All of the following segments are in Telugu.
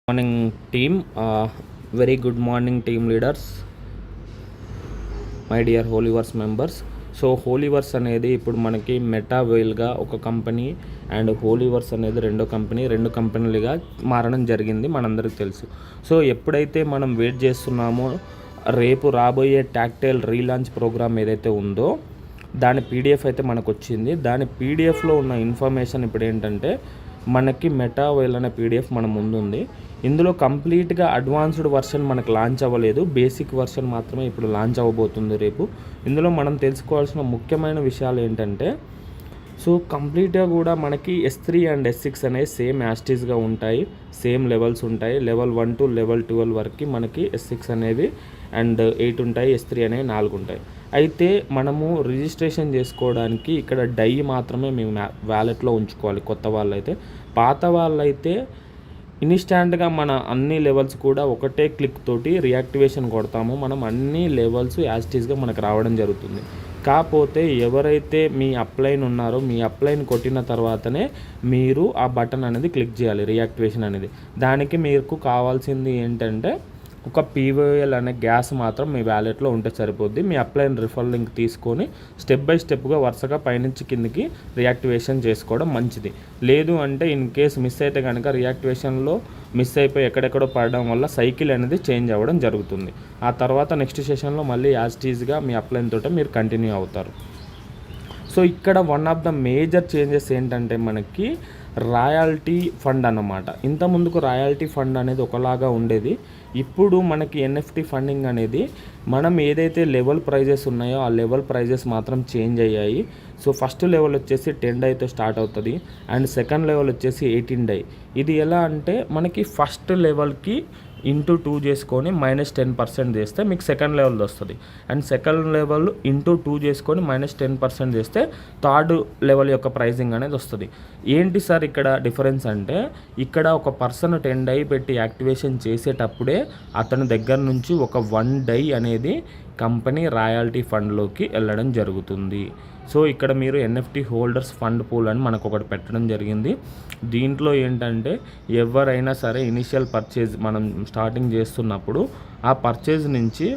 Morning team. Very good morning team leaders, my dear హోలీవర్స్ మెంబర్స్. సో హోలీవర్స్ అనేది ఇప్పుడు మనకి మెటావేల్గా ఒక కంపెనీ అండ్ హోలీవర్స్ అనేది రెండు కంపెనీలుగా మారడం జరిగింది, మనందరికీ తెలుసు. సో ఎప్పుడైతే మనం వెయిట్ చేస్తున్నామో రేపు రాబోయే టాక్టైల్ రీలాంచ్ ప్రోగ్రామ్ ఏదైతే ఉందో దాని పీడిఎఫ్ అయితే మనకు వచ్చింది. దాని పీడిఎఫ్లో ఉన్న ఇన్ఫర్మేషన్ ఇప్పుడు ఏంటంటే మనకి మెటావేల్ అనే పీడిఎఫ్ మన ముందు ఉంది. ఇందులో కంప్లీట్గా అడ్వాన్స్డ్ వర్షన్ మనకు లాంచ్ అవ్వలేదు, బేసిక్ వర్షన్ మాత్రమే ఇప్పుడు లాంచ్ అవ్వబోతుంది రేపు. ఇందులో మనం తెలుసుకోవాల్సిన ముఖ్యమైన విషయాలు ఏంటంటే సో కంప్లీట్గా కూడా మనకి S3 అండ్ S6 అనేవి సేమ్ యాస్టీస్గా ఉంటాయి, సేమ్ లెవెల్స్ ఉంటాయి. లెవెల్ 1 టు లెవెల్ 12 వరకు మనకి S6 అనేవి అండ్ 8 ఉంటాయి, S3 అనేవి 4 ఉంటాయి. అయితే మనము రిజిస్ట్రేషన్ చేసుకోవడానికి ఇక్కడ డై మాత్రమే మేము వ్యాలెట్లో ఉంచుకోవాలి కొత్త వాళ్ళైతే. పాత వాళ్ళైతే ఇన్స్టాంట్గా మన అన్ని లెవెల్స్ కూడా ఒకటే క్లిక్ తోటి రియాక్టివేషన్ కొడతాము, మనం అన్ని లెవెల్స్ యాస్టీస్గా మనకు రావడం జరుగుతుంది. కాకపోతే ఎవరైతే మీ అప్లైన్ ఉన్నారో మీ అప్లైన్ కొట్టిన తర్వాతనే మీరు ఆ బటన్ అనేది క్లిక్ చేయాలి, రియాక్టివేషన్ అనేది. దానికి మీకు కావాల్సింది ఏంటంటే ఒక POL అనే గ్యాస్ మాత్రం మీ వ్యాలెట్లో ఉంటే సరిపోద్ది. మీ అప్లైన్ రిఫర్ లింక్ తీసుకొని స్టెప్ బై స్టెప్గా వరుసగా పైనుంచి కిందికి రియాక్టివేషన్ చేసుకోవడం మంచిది. లేదు అంటే ఇన్ కేస్ మిస్ అయితే కనుక రియాక్టివేషన్లో మిస్ అయిపోయి ఎక్కడెక్కడో పడడం వల్ల సైకిల్ అనేది చేంజ్ అవ్వడం జరుగుతుంది. ఆ తర్వాత నెక్స్ట్ సెషన్లో మళ్ళీ యాస్టీజ్గా మీ అప్లైన్ తోటే మీరు కంటిన్యూ అవుతారు. సో ఇక్కడ one of the major changes ఏంటంటే మనకి రాయల్టీ ఫండ్ అన్నమాట. ఇంతకుముందుకు రాయల్టీ ఫండ్ అనేది ఒకలాగా ఉండేది, ఇప్పుడు మనకి NFT ఫండింగ్ అనేది మనం ఏదైతే లెవెల్ ప్రైజెస్ ఉన్నాయో ఆ లెవెల్ ప్రైజెస్ మాత్రం చేంజ్ అయ్యాయి. సో ఫస్ట్ లెవెల్ వచ్చేసి 10 డైతో స్టార్ట్ అవుతుంది అండ్ సెకండ్ లెవెల్ వచ్చేసి 18 డై. ఇది ఎలా అంటే మనకి ఫస్ట్ లెవెల్కి ఇంటూ 2 చేసుకొని -10% చేస్తే మీకు సెకండ్ లెవెల్ వస్తుంది, అండ్ సెకండ్ లెవెల్ ఇంటూ 2 చేసుకొని -10% చేస్తే థర్డ్ లెవెల్ యొక్క ప్రైజింగ్ అనేది వస్తుంది. ఏంటి సార్ ఇక్కడ డిఫరెన్స్ అంటే ఇక్కడ ఒక పర్సన్ 10 డై పెట్టి యాక్టివేషన్ చేసేటప్పుడే అతని దగ్గర నుంచి ఒక 1 డై అనేది కంపెనీ రాయల్టీ ఫండ్లోకి వెళ్ళడం జరుగుతుంది. సో ఇక్కడ మీరు NFT హోల్డర్స్ ఫండ్ పూల్ అని మనకు ఒకటి పెట్టడం జరిగింది. దీంట్లో ఏంటంటే ఎవరైనా సరే ఇనిషియల్ పర్చేజ్ మనం స్టార్టింగ్ చేస్తున్నప్పుడు ఆ పర్చేజ్ నుంచి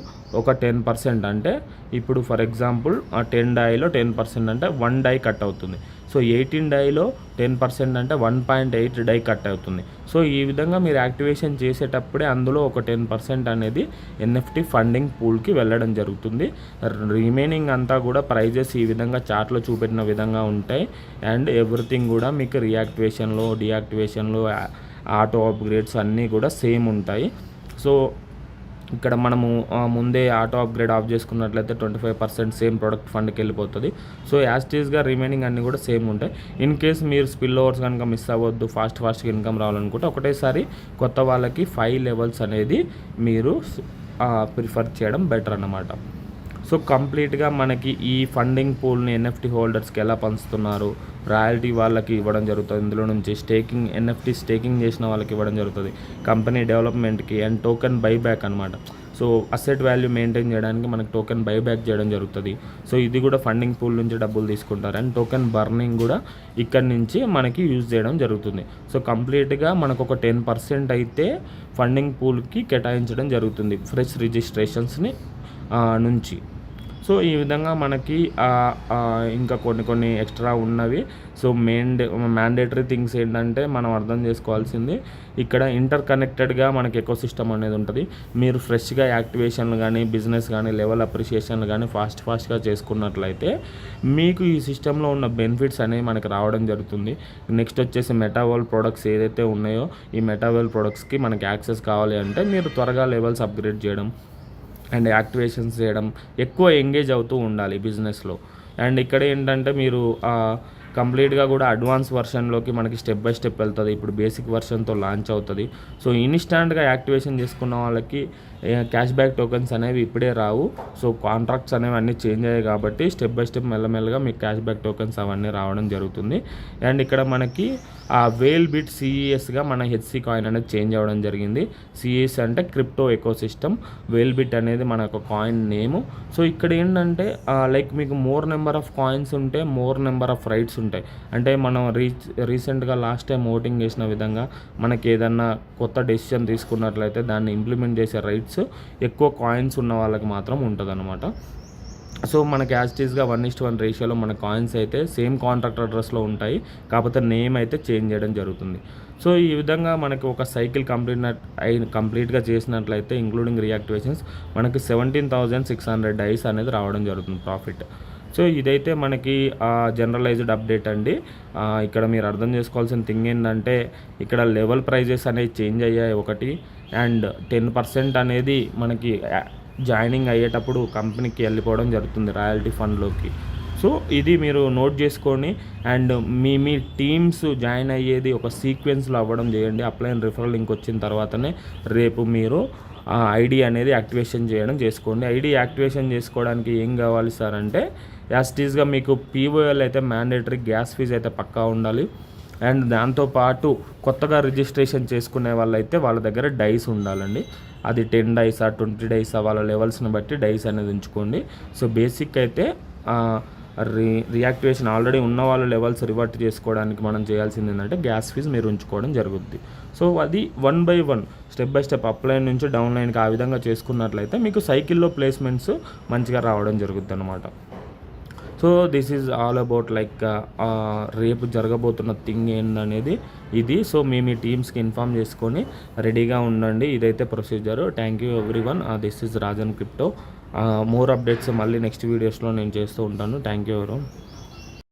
ఒక 10% అంటే ఇప్పుడు ఫర్ ఎగ్జాంపుల్ ఆ 10 డైలో 10% అంటే 1 డై కట్ అవుతుంది. సో 18 డైలో 10% అంటే 1.8 డై కట్ అవుతుంది. సో ఈ విధంగా మీరు యాక్టివేషన్ చేసేటప్పుడే అందులో ఒక 10% అనేది NFT ఫండింగ్ పూల్కి వెళ్ళడం జరుగుతుంది. రిమైనింగ్ అంతా కూడా ప్రైజెస్ ఈ విధంగా చార్ట్లో చూపెట్టిన విధంగా ఉంటాయి అండ్ ఎవ్రీథింగ్ కూడా మీకు రియాక్టివేషన్లో డియాక్టివేషన్లో ఆటో అప్గ్రేడ్స్ అన్నీ కూడా సేమ్ ఉంటాయి. సో ఇక్కడ మనము ముందే ఆటో అప్గ్రేడ్ ఆఫ్ చేసుకున్నట్లయితే 25% సేమ్ ప్రోడక్ట్ ఫండ్కి వెళ్ళిపోతుంది. సో యాస్టీస్గా రిమైనింగ్ అన్నీ కూడా సేమ్ ఉంటాయి. ఇన్ కేస్ మీరు స్పిల్ ఓవర్స్ కనుక మిస్ అవ్వద్దు, ఫాస్ట్గా ఇన్కమ్ రావాలనుకుంటే ఒకటేసారి కొత్త వాళ్ళకి 5 లెవెల్స్ అనేది మీరు ప్రిఫర్ చేయడం బెటర్ అన్నమాట. సో కంప్లీట్గా మనకి ఈ ఫండింగ్ పూల్ని NFT హోల్డర్స్కి ఎలా పంచుతున్నారు, రాయల్టీ వాళ్ళకి ఇవ్వడం జరుగుతుంది, ఇందులో నుంచి NFT స్టేకింగ్ చేసిన వాళ్ళకి ఇవ్వడం జరుగుతుంది, కంపెనీ డెవలప్మెంట్కి అండ్ టోకెన్ బైబ్యాక్ అనమాట. సో అసెట్ వాల్యూ మెయింటైన్ చేయడానికి మనకి టోకెన్ బైబ్యాక్ చేయడం జరుగుతుంది. సో ఇది కూడా ఫండింగ్ పూల్ నుంచి డబ్బులు తీసుకుంటారు అండ్ టోకెన్ బర్నింగ్ కూడా ఇక్కడ నుంచి మనకి యూజ్ చేయడం జరుగుతుంది. సో కంప్లీట్గా మనకు ఒక 10% అయితే ఫండింగ్ పూల్కి కేటాయించడం జరుగుతుంది ఫ్రెష్ రిజిస్ట్రేషన్స్ని నుంచి. సో ఈ విధంగా మనకి ఇంకా కొన్ని ఎక్స్ట్రా ఉన్నవి. సో మ్యాండేటరీ థింగ్స్ ఏంటంటే మనం అర్థం చేసుకోవాల్సింది ఇక్కడ ఇంటర్ కనెక్టెడ్గా మనకి ఎకోసిస్టమ్ అనేది ఉంటుంది. మీరు ఫ్రెష్గా యాక్టివేషన్లు కానీ బిజినెస్ కానీ లెవెల్ అప్రిషియేషన్లు కానీ ఫాస్ట్గా చేసుకున్నట్లయితే మీకు ఈ సిస్టంలో ఉన్న బెనిఫిట్స్ అనేవి మనకి రావడం జరుగుతుంది. నెక్స్ట్ వచ్చేసి మెటావేల్ ప్రొడక్ట్స్ ఏదైతే ఉన్నాయో ఈ మెటావేల్ ప్రొడక్ట్స్కి మనకి యాక్సెస్ కావాలి అంటే మీరు త్వరగా లెవెల్స్ అప్గ్రేడ్ చేయడం అండ్ యాక్టివేషన్స్ చేయడం, ఎక్కువ ఎంగేజ్ అవుతూ ఉండాలి బిజినెస్లో. అండ్ ఇక్కడ ఏంటంటే మీరు కంప్లీట్గా కూడా అడ్వాన్స్ వర్షన్లోకి మనకి స్టెప్ బై స్టెప్ వెళ్తుంది. ఇప్పుడు బేసిక్ వర్షన్తో లాంచ్ అవుతుంది. సో ఇన్స్టాంట్గా యాక్టివేషన్ చేసుకున్న వాళ్ళకి క్యాష్ బ్యాక్ టోకెన్స్ అనేవి ఇప్పుడే రావు. సో కాంట్రాక్ట్స్ అనేవి అన్నీ చేంజ్ అయ్యాయి కాబట్టి స్టెప్ బై స్టెప్ మెల్లమెల్లగా మీకు క్యాష్ బ్యాక్ టోకెన్స్ అవన్నీ రావడం జరుగుతుంది. అండ్ ఇక్కడ మనకి ఆ వేల్ బిట్ సిఈఎస్గా మన హెచ్సి కాయిన్ అనేది చేంజ్ అవ్వడం జరిగింది. సిఈఎస్ అంటే క్రిప్టో ఎకోసిస్టమ్, వేల్ బిట్ అనేది మన యొక్క కాయిన్ నేము. సో ఇక్కడ ఏంటంటే లైక్ మీకు మోర్ నెంబర్ ఆఫ్ కాయిన్స్ ఉంటే మోర్ నెంబర్ ఆఫ్ రైట్స్ ఉంటాయి. అంటే మనం రీసెంట్గా లాస్ట్ టైం ఓటింగ్ చేసిన విధంగా మనకి ఏదన్నా కొత్త డెసిషన్ తీసుకున్నట్లయితే దాన్ని ఇంప్లిమెంట్ చేసే రైట్స్ ఎక్కువ కాయిన్స్ ఉన్న వాళ్ళకి మాత్రం ఉంటుందన్నమాట. సో మనకి యాజ్ ఇట్ ఈస్గా 1:1 రేషియోలో మన కాయిన్స్ అయితే సేమ్ కాంట్రాక్ట్ అడ్రస్లో ఉంటాయి, కాకపోతే నేమ్ అయితే చేంజ్ చేయడం జరుగుతుంది. సో ఈ విధంగా మనకి ఒక సైకిల్ కంప్లీట్గా చేసినట్లయితే ఇంక్లూడింగ్ రియాక్టివేషన్స్ మనకి 17,600 డైస్ అనేది రావడం జరుగుతుంది ప్రాఫిట్. సో ఇదైతే మనకి జనరలైజ్డ్ అప్డేట్ అండి. ఇక్కడ మీరు అర్థం చేసుకోవాల్సిన థింగ్ ఏంటంటే ఇక్కడ లెవెల్ ప్రైజెస్ అనేవి చేంజ్ అయ్యాయి ఒకటి, అండ్ 10% అనేది మనకి జాయినింగ్ అయ్యేటప్పుడు కంపెనీకి వెళ్ళిపోవడం జరుగుతుంది రాయల్టీ ఫండ్లోకి. సో ఇది మీరు నోట్ చేసుకొని అండ్ మీ టీమ్స్ జాయిన్ అయ్యేది ఒక సీక్వెన్స్లో అవ్వడం చేయండి. అప్లై అండ్ రిఫరల్ లింక్ వచ్చిన తర్వాతనే రేపు మీరు ఐడి అనేది యాక్టివేషన్ చేసుకోండి. ఐడి యాక్టివేషన్ చేసుకోవడానికి ఏం కావాలి సార్ అంటే యాస్టీస్గా మీకు పీఓఎల్ అయితే మ్యాండేటరీ, గ్యాస్ ఫీజు అయితే పక్కా ఉండాలి. అండ్ దాంతోపాటు కొత్తగా రిజిస్ట్రేషన్ చేసుకునే వాళ్ళైతే వాళ్ళ దగ్గర డైస్ ఉండాలండి. అది 10 డైసా 20 డైసా వాళ్ళ లెవెల్స్ని బట్టి డైస్ అనేది ఉంచుకోండి. సో బేసిక్ అయితే రియాక్టివేషన్ ఆల్రెడీ ఉన్న వాళ్ళ లెవెల్స్ రివర్ట్ చేసుకోవడానికి మనం చేయాల్సింది ఏంటంటే గ్యాస్ ఫీజు మీరు ఉంచుకోవడం జరుగుద్ది. సో అది 1 by 1 step by step up line నుంచి డౌన్ లైన్కి ఆ విధంగా చేసుకున్నట్లయితే మీకు సైకిల్లో ప్లేస్మెంట్స్ మంచిగా రావడం జరుగుద్ది అనమాట. So this is all about like రేపు జరగబోతున్న థింగ్ ఏందనేది ఇది. సో మీ టీమ్స్కి ఇన్ఫామ్ చేసుకొని రెడీగా ఉండండి. ఇదైతే procedure. Thank you everyone. This is Rajan crypto. More updates మళ్ళీ నెక్స్ట్ వీడియోస్లో నేను చేస్తూ ఉంటాను. థ్యాంక్ యూ ఎవరు.